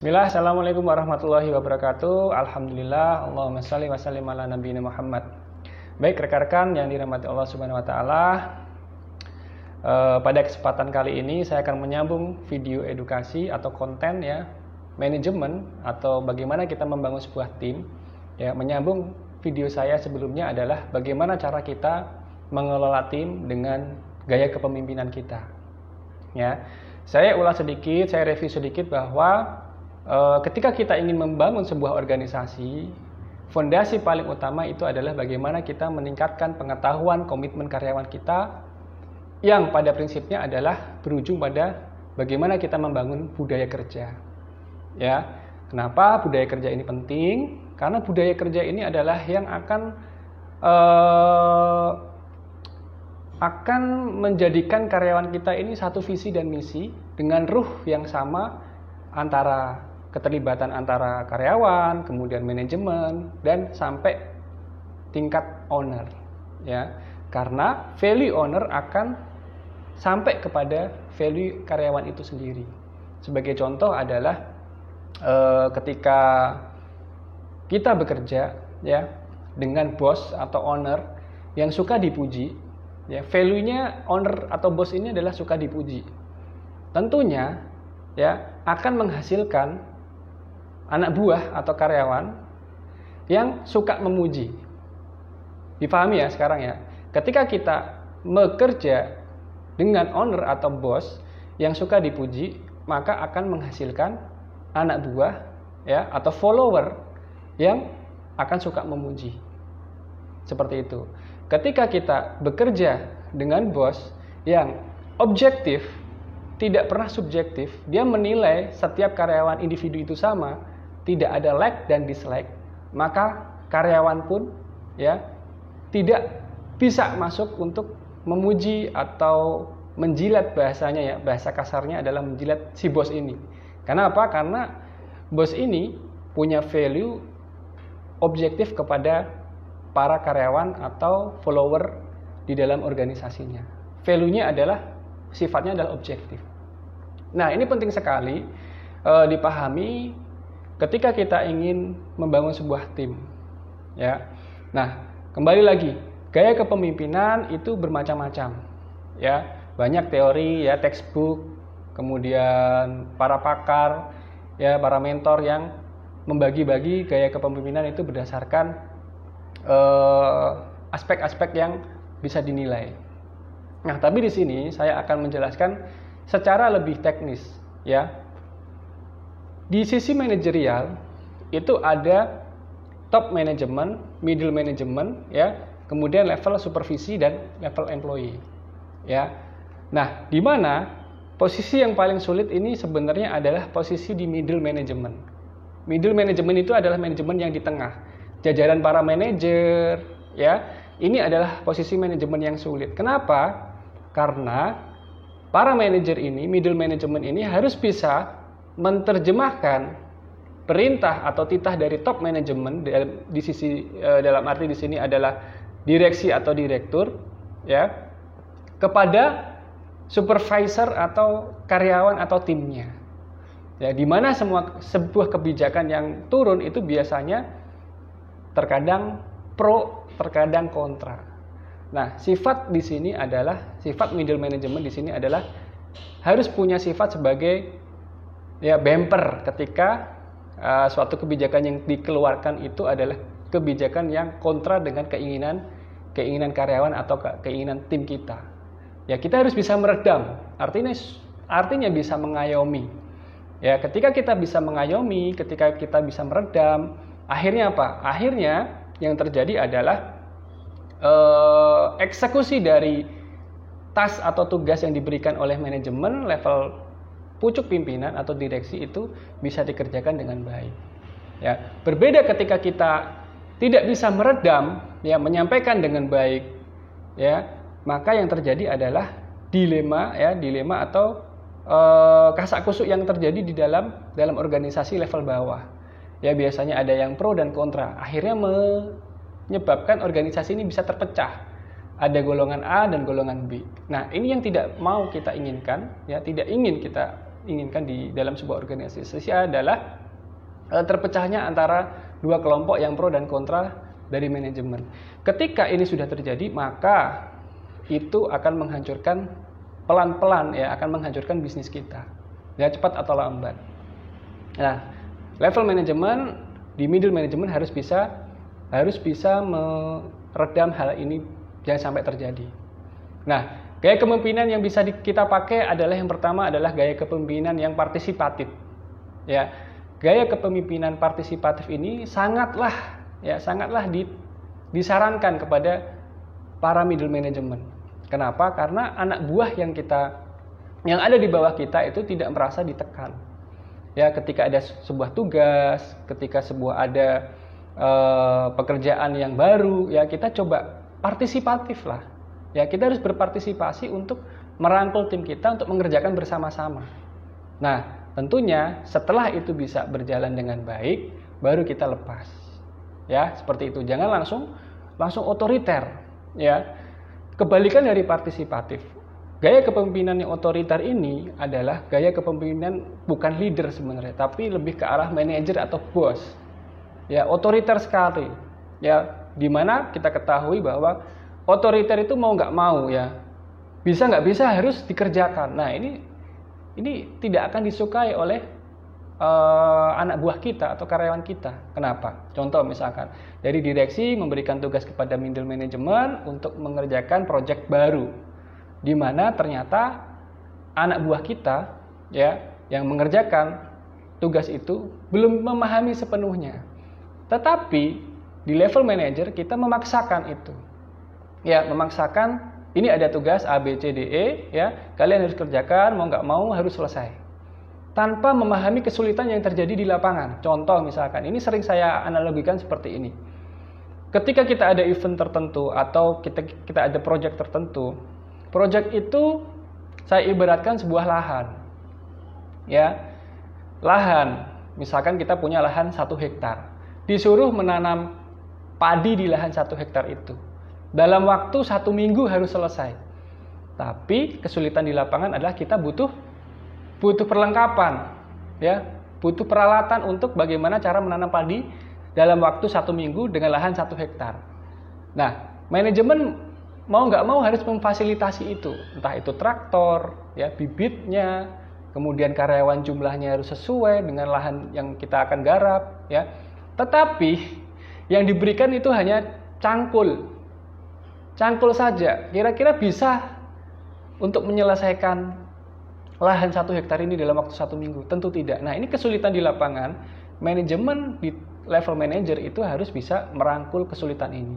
Bismillah, Assalamualaikum warahmatullahi wabarakatuh. Alhamdulillah, Allahumma shalli wa sallim ala nabiyina Muhammad. Baik rekan-rekan yang dirahmati Allah Subhanahu wa taala. Pada kesempatan kali ini saya akan menyambung video edukasi atau konten ya, manajemen atau bagaimana kita membangun sebuah tim. Ya, menyambung video saya sebelumnya adalah bagaimana cara kita mengelola tim dengan gaya kepemimpinan kita. Ya. Saya ulas sedikit, saya review sedikit bahwa ketika kita ingin membangun sebuah organisasi, fondasi paling utama itu adalah bagaimana kita meningkatkan pengetahuan komitmen karyawan kita yang pada prinsipnya adalah berujung pada bagaimana kita membangun budaya kerja. Ya, kenapa budaya kerja ini penting? Karena budaya kerja ini adalah yang akan menjadikan karyawan kita ini satu visi dan misi dengan ruh yang sama antara keterlibatan antara karyawan, kemudian manajemen, dan sampai tingkat owner. Ya, karena value owner akan sampai kepada value karyawan itu sendiri. Sebagai contoh adalah ketika kita bekerja ya dengan bos atau owner yang suka dipuji, ya value-nya owner atau bos ini adalah suka dipuji. Tentunya ya akan menghasilkan anak buah atau karyawan yang suka memuji. Dipahami ya sekarang ya. Ketika kita bekerja dengan owner atau bos yang suka dipuji, maka akan menghasilkan anak buah ya atau follower yang akan suka memuji. Seperti itu. Ketika kita bekerja dengan bos yang objektif, tidak pernah subjektif, dia menilai setiap karyawan individu itu sama, tidak ada like dan dislike, maka karyawan pun ya tidak bisa masuk untuk memuji atau menjilat, bahasanya ya, bahasa kasarnya adalah menjilat si bos ini. Karena apa? Karena bos ini punya value objektif kepada para karyawan atau follower di dalam organisasinya. Value-nya adalah sifatnya adalah objektif. Nah, ini penting sekali dipahami ketika kita ingin membangun sebuah tim. Ya. Nah, kembali lagi, gaya kepemimpinan itu bermacam-macam. Ya, banyak teori ya, textbook, kemudian para pakar, ya, para mentor yang membagi-bagi gaya kepemimpinan itu berdasarkan aspek-aspek yang bisa dinilai. Nah, tapi di sini saya akan menjelaskan secara lebih teknis, ya. Di sisi manajerial itu ada top management, middle management, ya, kemudian level supervisi dan level employee, ya. Nah, di mana posisi yang paling sulit ini sebenarnya adalah posisi di middle management. Middle management itu adalah manajemen yang di tengah, jajaran para manajer, ya. Ini adalah posisi manajemen yang sulit. Kenapa? Karena para manajer ini, middle management ini harus bisa menerjemahkan perintah atau titah dari top management di sisi dalam arti di sini adalah direksi atau direktur, ya, kepada supervisor atau karyawan atau timnya. Ya, di mana sebuah kebijakan yang turun itu biasanya terkadang pro, terkadang kontra. Nah, sifat di sini adalah sifat middle management di sini adalah harus punya sifat sebagai ya bumper ketika suatu kebijakan yang dikeluarkan itu adalah kebijakan yang kontra dengan keinginan karyawan atau keinginan tim kita. Ya, kita harus bisa meredam. Artinya bisa mengayomi. Ya, ketika kita bisa mengayomi, ketika kita bisa meredam, akhirnya apa? Akhirnya yang terjadi adalah eksekusi dari task atau tugas yang diberikan oleh manajemen level pucuk pimpinan atau direksi itu bisa dikerjakan dengan baik. Ya, berbeda ketika kita tidak bisa meredam, ya, menyampaikan dengan baik, ya, maka yang terjadi adalah dilema atau kasak kusuk yang terjadi di dalam organisasi level bawah. Ya, biasanya ada yang pro dan kontra. Akhirnya menyebabkan organisasi ini bisa terpecah. Ada golongan A dan golongan B. Nah, ini yang tidak mau kita inginkan, ya, tidak ingin kita inginkan di dalam sebuah organisasi adalah terpecahnya antara dua kelompok yang pro dan kontra dari manajemen. Ketika ini sudah terjadi, maka itu akan menghancurkan pelan-pelan ya, akan menghancurkan bisnis kita. Ya, cepat atau lambat. Nah, level manajemen di middle management harus bisa meredam hal ini jangan sampai terjadi. Nah, gaya kepemimpinan yang bisa kita pakai adalah yang pertama adalah gaya kepemimpinan yang partisipatif. Ya, gaya kepemimpinan partisipatif ini sangatlah disarankan kepada para middle management. Kenapa? Karena anak buah yang ada di bawah kita itu tidak merasa ditekan. Ya, ketika ada sebuah tugas, ketika ada pekerjaan yang baru, ya kita coba partisipatif lah. Ya, kita harus berpartisipasi untuk merangkul tim kita untuk mengerjakan bersama-sama. Nah, tentunya setelah itu bisa berjalan dengan baik, baru kita lepas. Ya, seperti itu. Jangan langsung otoriter. Ya, kebalikan dari partisipatif. Gaya kepemimpinan yang otoriter ini adalah gaya kepemimpinan bukan leader sebenarnya, tapi lebih ke arah manajer atau bos. Ya, otoriter sekali. Ya, di mana kita ketahui bahwa otoriter itu mau nggak mau ya, bisa nggak bisa harus dikerjakan. Nah, ini tidak akan disukai oleh anak buah kita atau karyawan kita. Kenapa? Contoh misalkan dari direksi memberikan tugas kepada middle management untuk mengerjakan proyek baru, di mana ternyata anak buah kita ya yang mengerjakan tugas itu belum memahami sepenuhnya. Tetapi di level manager kita memaksakan itu. Ya, memaksakan ini ada tugas A, B, C, D, E ya, kalian harus kerjakan, mau nggak mau harus selesai. Tanpa memahami kesulitan yang terjadi di lapangan. Contoh misalkan, ini sering saya analogikan seperti ini. Ketika kita ada event tertentu atau kita ada proyek tertentu, proyek itu saya ibaratkan sebuah lahan. Ya, lahan, misalkan kita punya lahan 1 hektar. Disuruh menanam padi di lahan 1 hektar itu. Dalam waktu 1 minggu harus selesai. Tapi kesulitan di lapangan adalah kita butuh perlengkapan, ya, butuh peralatan untuk bagaimana cara menanam padi dalam waktu 1 minggu dengan lahan 1 hektar. Nah, manajemen mau nggak mau harus memfasilitasi itu, entah itu traktor, ya, bibitnya, kemudian karyawan jumlahnya harus sesuai dengan lahan yang kita akan garap, ya. Tetapi yang diberikan itu hanya cangkul saja. Kira-kira bisa untuk menyelesaikan lahan 1 hektar ini dalam waktu 1 minggu? Tentu tidak. Nah, ini kesulitan di lapangan. Manajemen di level manager itu harus bisa merangkul kesulitan ini.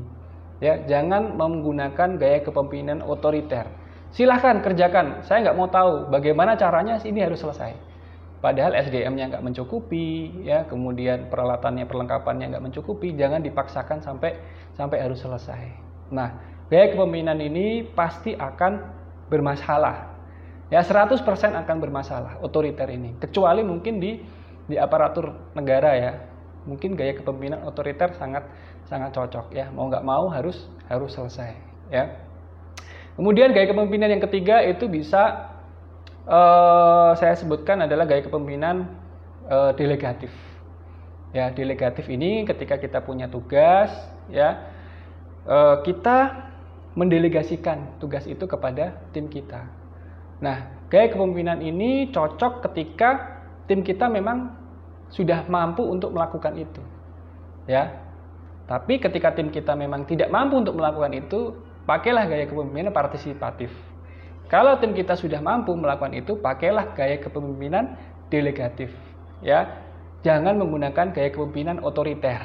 Ya, jangan menggunakan gaya kepemimpinan otoriter. Silahkan kerjakan. Saya nggak mau tahu bagaimana caranya ini harus selesai. Padahal SDM-nya nggak mencukupi, ya, kemudian peralatannya, perlengkapannya nggak mencukupi. Jangan dipaksakan sampai harus selesai. Nah, gaya kepemimpinan ini pasti akan bermasalah. Ya, 100% akan bermasalah otoriter ini. Kecuali mungkin di aparatur negara ya. Mungkin gaya kepemimpinan otoriter sangat cocok ya. Mau nggak mau harus selesai ya. Kemudian gaya kepemimpinan yang ketiga itu bisa saya sebutkan adalah gaya kepemimpinan delegatif. Ya, delegatif ini ketika kita punya tugas ya, kita mendelegasikan tugas itu kepada tim kita. Nah, gaya kepemimpinan ini cocok ketika tim kita memang sudah mampu untuk melakukan itu. Ya. Tapi ketika tim kita memang tidak mampu untuk melakukan itu, pakailah gaya kepemimpinan partisipatif. Kalau tim kita sudah mampu melakukan itu, pakailah gaya kepemimpinan delegatif. Ya. Jangan menggunakan gaya kepemimpinan otoriter.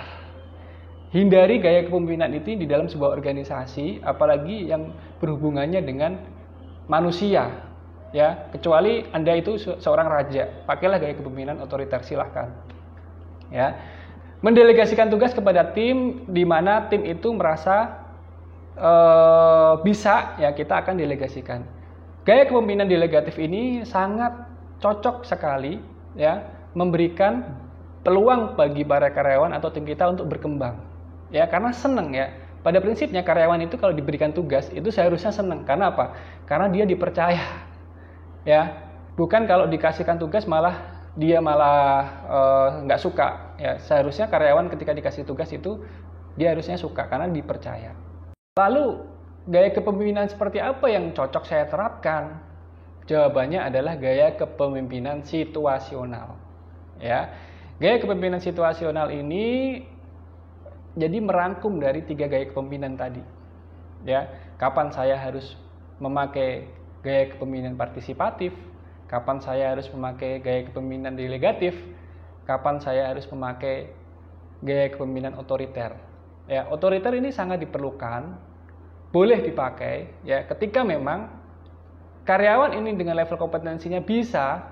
Hindari gaya kepemimpinan itu di dalam sebuah organisasi, apalagi yang berhubungannya dengan manusia. Ya, kecuali Anda itu seorang raja, pakailah gaya kepemimpinan otoriter, silahkan. Ya, mendelegasikan tugas kepada tim di mana tim itu merasa bisa, ya kita akan delegasikan. Gaya kepemimpinan delegatif ini sangat cocok sekali, ya, memberikan peluang bagi para karyawan atau tim kita untuk berkembang. Ya, karena senang ya. Pada prinsipnya karyawan itu kalau diberikan tugas itu seharusnya senang. Karena apa? Karena dia dipercaya. Ya, Bukan kalau dikasihkan tugas dia malah nggak suka. Ya, seharusnya karyawan ketika dikasih tugas itu dia harusnya suka karena dipercaya. Lalu gaya kepemimpinan seperti apa yang cocok saya terapkan? Jawabannya adalah gaya kepemimpinan situasional. Ya, gaya kepemimpinan situasional ini jadi merangkum dari 3 gaya kepemimpinan tadi. Ya, kapan saya harus memakai gaya kepemimpinan partisipatif, kapan saya harus memakai gaya kepemimpinan delegatif, kapan saya harus memakai gaya kepemimpinan otoriter. Ya, otoriter ini sangat diperlukan, boleh dipakai ya ketika memang karyawan ini dengan level kompetensinya bisa,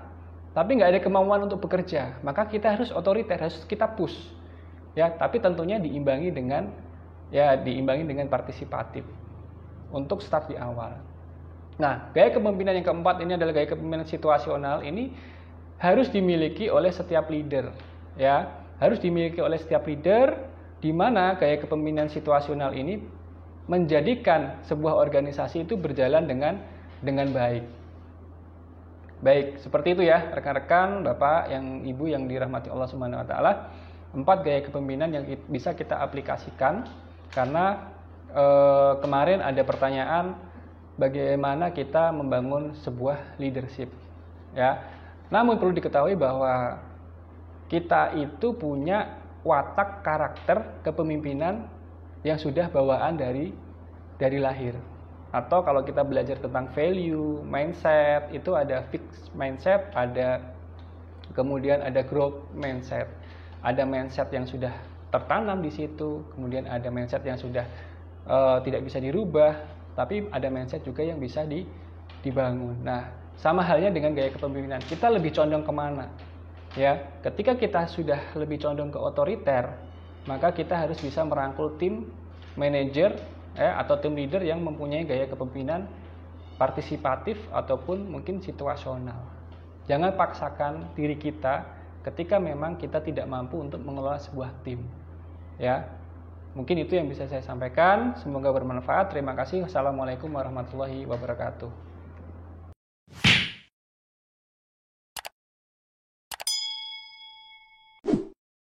tapi nggak ada kemauan untuk bekerja, maka kita harus otoriter, harus kita push. Ya, tapi tentunya diimbangi dengan partisipatif untuk start di awal. Nah, gaya kepemimpinan yang keempat ini adalah gaya kepemimpinan situasional. Ini harus dimiliki oleh setiap leader, ya. Harus dimiliki oleh setiap leader, di mana gaya kepemimpinan situasional ini menjadikan sebuah organisasi itu berjalan dengan baik. Baik, seperti itu ya, rekan-rekan, Bapak, Ibu yang dirahmati Allah Subhanahu wa taala. 4 gaya kepemimpinan yang bisa kita aplikasikan karena kemarin ada pertanyaan bagaimana kita membangun sebuah leadership, ya. Namun perlu diketahui bahwa kita itu punya watak karakter kepemimpinan yang sudah bawaan dari lahir. Atau kalau kita belajar tentang value, mindset, itu ada fixed mindset, kemudian ada growth mindset. Ada mindset yang sudah tertanam di situ, kemudian ada mindset yang sudah tidak bisa dirubah. Tapi ada mindset juga yang bisa dibangun. Nah, sama halnya dengan gaya kepemimpinan. Kita lebih condong kemana? Ya, ketika kita sudah lebih condong ke otoriter, maka kita harus bisa merangkul tim manajer atau tim leader yang mempunyai gaya kepemimpinan partisipatif ataupun mungkin situasional. Jangan paksakan diri kita ketika memang kita tidak mampu untuk mengelola sebuah tim. Ya. Mungkin itu yang bisa saya sampaikan. Semoga bermanfaat. Terima kasih. Wassalamualaikum warahmatullahi wabarakatuh.